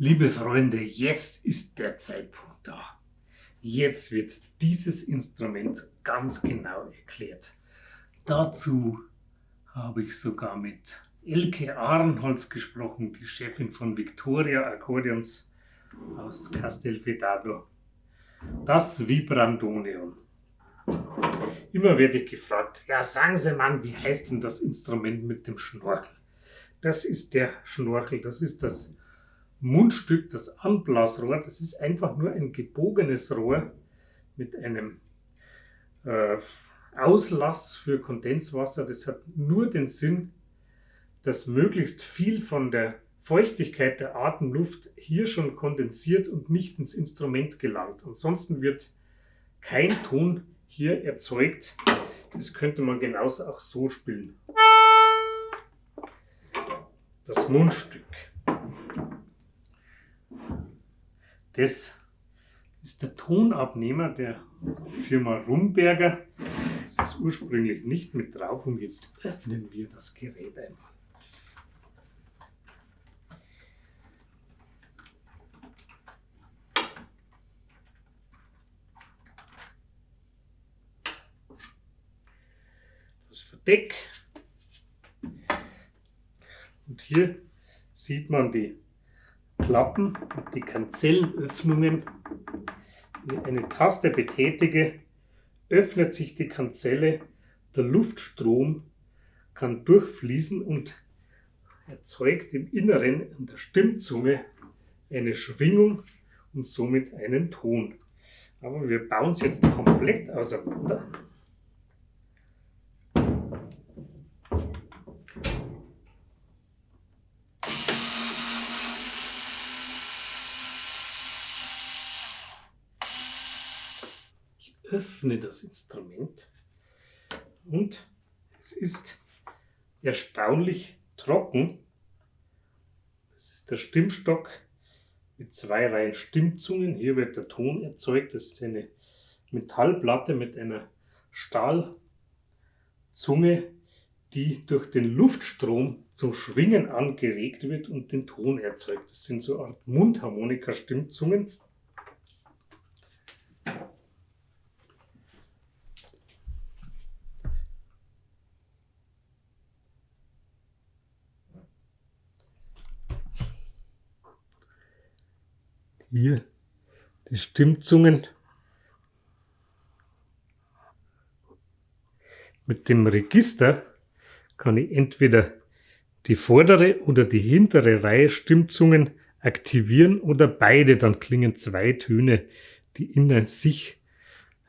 Liebe Freunde, jetzt ist der Zeitpunkt da. Jetzt wird dieses Instrument ganz genau erklärt. Dazu habe ich sogar mit Elke Ahrenholz gesprochen, die Chefin von Victoria Akkordeons aus Castelfidardo. Das Vibrandonion. Immer werde ich gefragt, ja, sagen Sie mal, wie heißt denn das Instrument mit dem Schnorchel? Das ist der Schnorchel, das ist das Mundstück, das Anblasrohr. Das ist einfach nur ein gebogenes Rohr mit einem Auslass für Kondenswasser. Das hat nur den Sinn, dass möglichst viel von der Feuchtigkeit der Atemluft hier schon kondensiert und nicht ins Instrument gelangt. Ansonsten wird kein Ton hier erzeugt. Das könnte man genauso auch so spielen. Das Mundstück. Das ist der Tonabnehmer der Firma Rumberger. Das ist ursprünglich nicht mit drauf und jetzt öffnen wir das Gerät einmal. Das Verdeck. Und hier sieht man die Klappen und die Kanzellenöffnungen. Wenn ich eine Taste betätige, öffnet sich die Kanzelle, der Luftstrom kann durchfließen und erzeugt im Inneren an der Stimmzunge eine Schwingung und somit einen Ton. Aber wir bauen es jetzt komplett auseinander. Öffne das Instrument und es ist erstaunlich trocken. Das ist der Stimmstock mit 2 Reihen Stimmzungen. Hier wird der Ton erzeugt. Das ist eine Metallplatte mit einer Stahlzunge, die durch den Luftstrom zum Schwingen angeregt wird und den Ton erzeugt. Das sind so eine Art Mundharmonika-Stimmzungen. Hier die Stimmzungen mit dem Register kann ich entweder die vordere oder die hintere Reihe Stimmzungen aktivieren oder beide, dann klingen 2 Töne, die in sich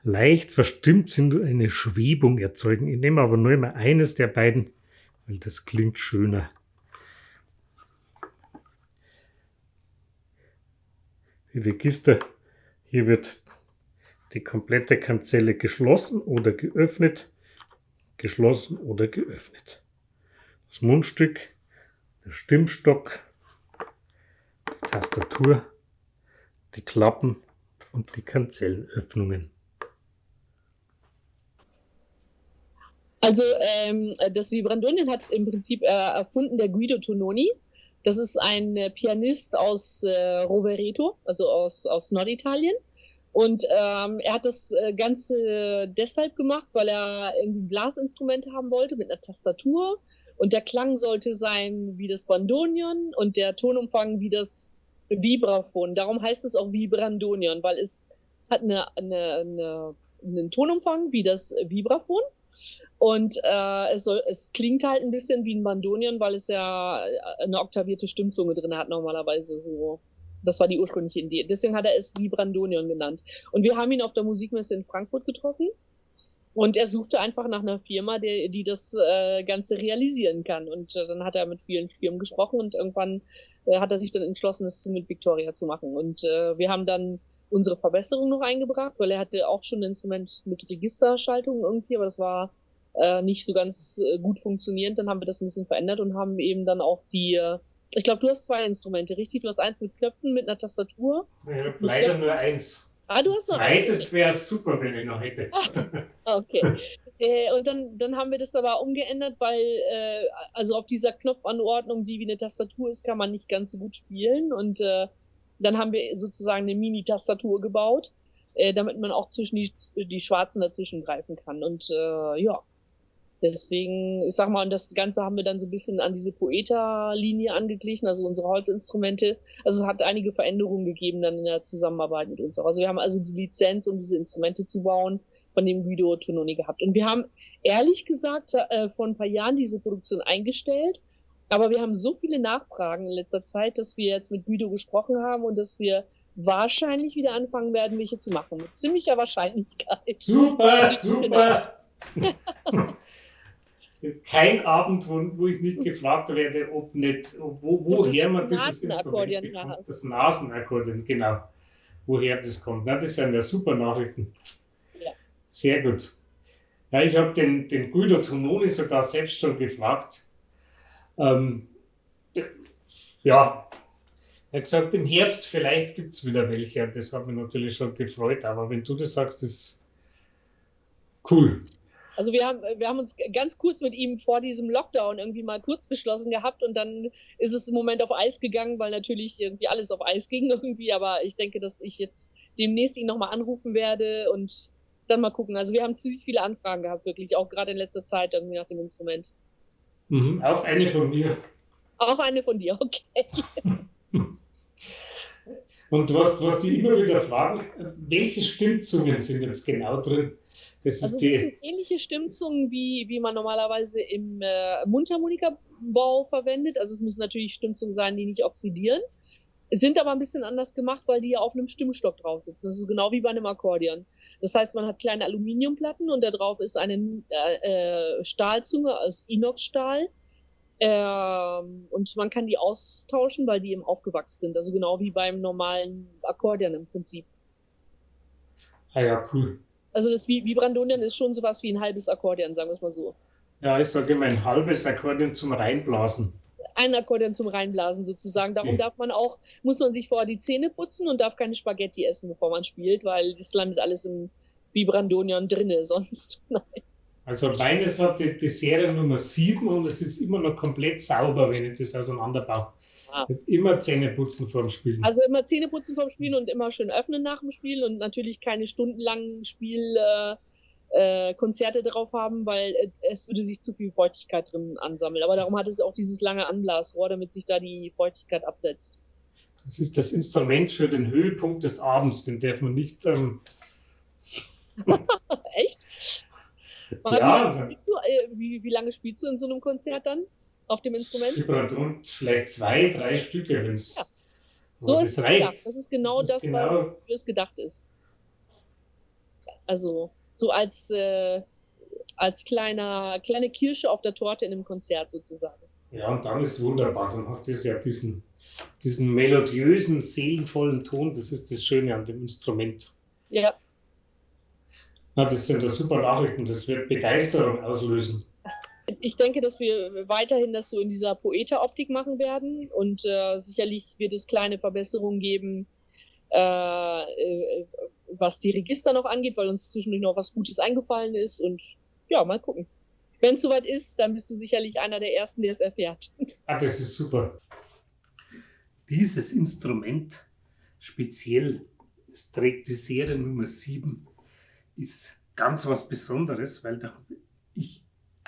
leicht verstimmt sind und eine Schwebung erzeugen. Ich nehme aber nur immer eines der beiden, weil das klingt schöner. Die Register, hier wird die komplette Kanzelle geschlossen oder geöffnet, geschlossen oder geöffnet. Das Mundstück, der Stimmstock, die Tastatur, die Klappen und die Kanzellenöffnungen. Also das Vibrandonion hat im Prinzip erfunden der Guido Tononi. Das ist ein Pianist aus Rovereto, also aus Norditalien. Und er hat das Ganze deshalb gemacht, weil er irgendwie Blasinstrumente haben wollte mit einer Tastatur. Und der Klang sollte sein wie das Bandonion und der Tonumfang wie das Vibraphon. Darum heißt es auch Vibrandonion, weil es hat einen Tonumfang wie das Vibraphon. Und es klingt halt ein bisschen wie ein Bandonion, weil es ja eine oktavierte Stimmzunge drin hat normalerweise so. Das war die ursprüngliche Idee. Deswegen hat er es Vibrandonion genannt. Und wir haben ihn auf der Musikmesse in Frankfurt getroffen. Und er suchte einfach nach einer Firma, die das Ganze realisieren kann. Und dann hat er mit vielen Firmen gesprochen und irgendwann hat er sich dann entschlossen, es mit Victoria zu machen. Und wir haben dann unsere Verbesserung noch eingebracht, weil er hatte auch schon ein Instrument mit Registerschaltung irgendwie, aber das war nicht so ganz gut funktionierend. Dann haben wir das ein bisschen verändert und haben eben dann auch ich glaube, du hast 2 Instrumente, richtig? Du hast eins mit Knöpfen, mit einer Tastatur. Ich habe leider nur eins. Du hast noch Zweites wäre super, wenn ich noch hätte. Okay. Und dann haben wir das aber umgeändert, weil also auf dieser Knopfanordnung, die wie eine Tastatur ist, kann man nicht ganz so gut spielen. Und Dann haben wir sozusagen eine Mini-Tastatur gebaut, damit man auch zwischen die Schwarzen dazwischen greifen kann. Und ja, deswegen, ich sag mal, und das Ganze haben wir dann so ein bisschen an diese Poeta-Linie angeglichen, also unsere Holzinstrumente. Also es hat einige Veränderungen gegeben dann in der Zusammenarbeit mit uns auch. Also wir haben also die Lizenz, um diese Instrumente zu bauen, von dem Guido Tononi gehabt. Und wir haben ehrlich gesagt vor ein paar Jahren diese Produktion eingestellt, aber wir haben so viele Nachfragen in letzter Zeit, dass wir jetzt mit Guido gesprochen haben und dass wir wahrscheinlich wieder anfangen werden, welche zu machen. Mit ziemlicher Wahrscheinlichkeit. Super, super. Kein Abend, wo ich nicht gefragt werde, woher man dieses Instrument bekommt. Das Nasenakkordeon, genau. Woher das kommt. Na, das sind ja super Nachrichten. Ja. Sehr gut. Ja, ich habe den Guido Tononi sogar selbst schon gefragt. Ja, er hat gesagt, im Herbst vielleicht gibt es wieder welche. Das hat mich natürlich schon gefreut. Aber wenn du das sagst, ist cool. Also wir haben uns ganz kurz mit ihm vor diesem Lockdown irgendwie mal kurz geschlossen gehabt und dann ist es im Moment auf Eis gegangen, weil natürlich irgendwie alles auf Eis ging irgendwie. Aber ich denke, dass ich jetzt demnächst ihn nochmal anrufen werde und dann mal gucken. Also wir haben ziemlich viele Anfragen gehabt, wirklich, auch gerade in letzter Zeit irgendwie nach dem Instrument. Mhm, auch eine von mir. Auch eine von dir, okay. Und was die immer wieder fragen, welche Stimmzungen sind jetzt genau drin? Das Also ist es sind ähnliche Stimmzungen, wie man normalerweise im Mundharmonika-Bau verwendet. Also es müssen natürlich Stimmzungen sein, die nicht oxidieren. Sind aber ein bisschen anders gemacht, weil die ja auf einem Stimmstock drauf sitzen. Das ist genau wie bei einem Akkordeon. Das heißt, man hat kleine Aluminiumplatten und da drauf ist eine Stahlzunge aus Inoxstahl. Und man kann die austauschen, weil die eben aufgewachsen sind. Also genau wie beim normalen Akkordeon im Prinzip. Ah ja, cool. Also das Vibrandonian ist schon sowas wie ein halbes Akkordeon, sagen wir es mal so. Ja, ich sage immer ein halbes Akkordeon zum Reinblasen. Ein Akkordeon zum Reinblasen sozusagen. Darum muss man sich vorher die Zähne putzen und darf keine Spaghetti essen, bevor man spielt, weil das landet alles im Vibrandonian drinne sonst. Nein. Also meines hat die Serie Nummer 7 und es ist immer noch komplett sauber, wenn ich das auseinanderbaue. Immer Zähne putzen vor dem Spielen. Also immer Zähne putzen vor dem Spielen und immer schön öffnen nach dem Spielen und natürlich keine stundenlangen Konzerte drauf haben, weil es würde sich zu viel Feuchtigkeit drin ansammeln. Aber darum hat es auch dieses lange Anblasrohr, damit sich da die Feuchtigkeit absetzt. Das ist das Instrument für den Höhepunkt des Abends, den darf man nicht... Echt? Ja. Wie lange spielst du in so einem Konzert dann auf dem Instrument? Und vielleicht 2, 3 Stücke, wenn es... Ja. So ist es gedacht. Das ist genau wofür es gedacht ist. Also so als kleine Kirsche auf der Torte in einem Konzert sozusagen. Ja, und dann ist wunderbar. Dann hat es ja diesen melodiösen, seelenvollen Ton. Das ist das Schöne an dem Instrument. Ja. Na, das sind ja super Nachrichten. Das wird Begeisterung auslösen. Ich denke, dass wir weiterhin das so in dieser Poeta-Optik machen werden. Und sicherlich wird es kleine Verbesserungen geben, was die Register noch angeht, weil uns zwischendurch noch was Gutes eingefallen ist. Und ja, mal gucken. Wenn es soweit ist, dann bist du sicherlich einer der Ersten, der es erfährt. Ah, das ist super. Dieses Instrument speziell, es trägt die Serie Nummer 7, ist ganz was Besonderes, weil da habe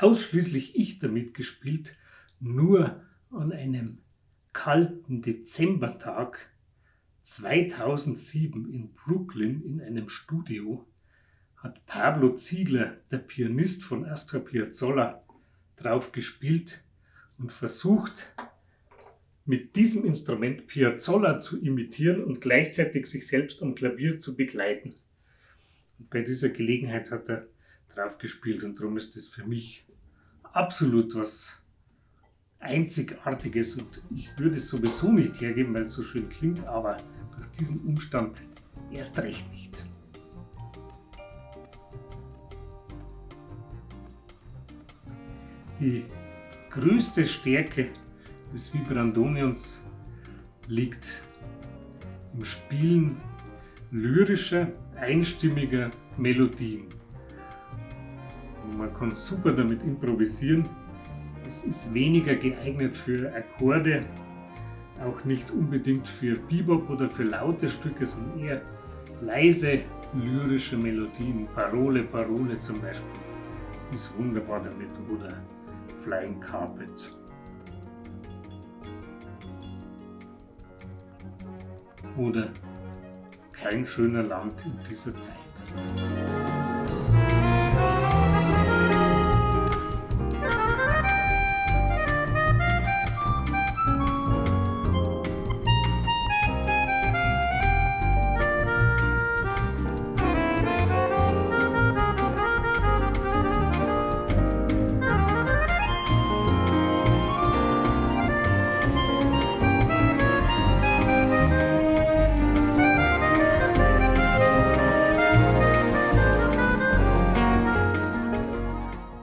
ausschließlich ich damit gespielt, nur an einem kalten Dezembertag 2007 in Brooklyn in einem Studio hat Pablo Ziegler, der Pianist von Astor Piazzolla, drauf gespielt und versucht, mit diesem Instrument Piazzolla zu imitieren und gleichzeitig sich selbst am Klavier zu begleiten. Und bei dieser Gelegenheit hat er drauf gespielt und darum ist das für mich absolut was Einzigartiges und ich würde es sowieso nicht hergeben, weil es so schön klingt, aber durch diesen Umstand erst recht nicht. Die größte Stärke des Vibrandonions liegt im Spielen lyrischer, einstimmiger Melodien. Und man kann super damit improvisieren. Es ist weniger geeignet für Akkorde Auch nicht unbedingt für Bebop oder für laute Stücke, sondern eher leise lyrische Melodien. Parole, Parole zum Beispiel ist wunderbar damit, oder Flying Carpet. Oder Kein schöner Land in dieser Zeit.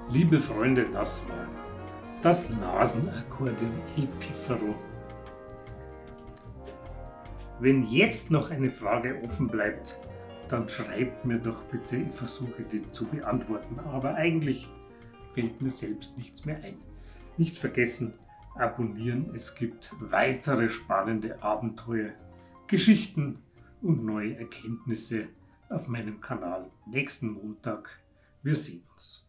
Liebe Freunde, das war das Nasenakkordeon Epiphero. Wenn jetzt noch eine Frage offen bleibt, dann schreibt mir doch bitte, ich versuche die zu beantworten. Aber eigentlich fällt mir selbst nichts mehr ein. Nicht vergessen, abonnieren, es gibt weitere spannende Abenteuer, Geschichten und neue Erkenntnisse auf meinem Kanal nächsten Montag. Wir sehen uns.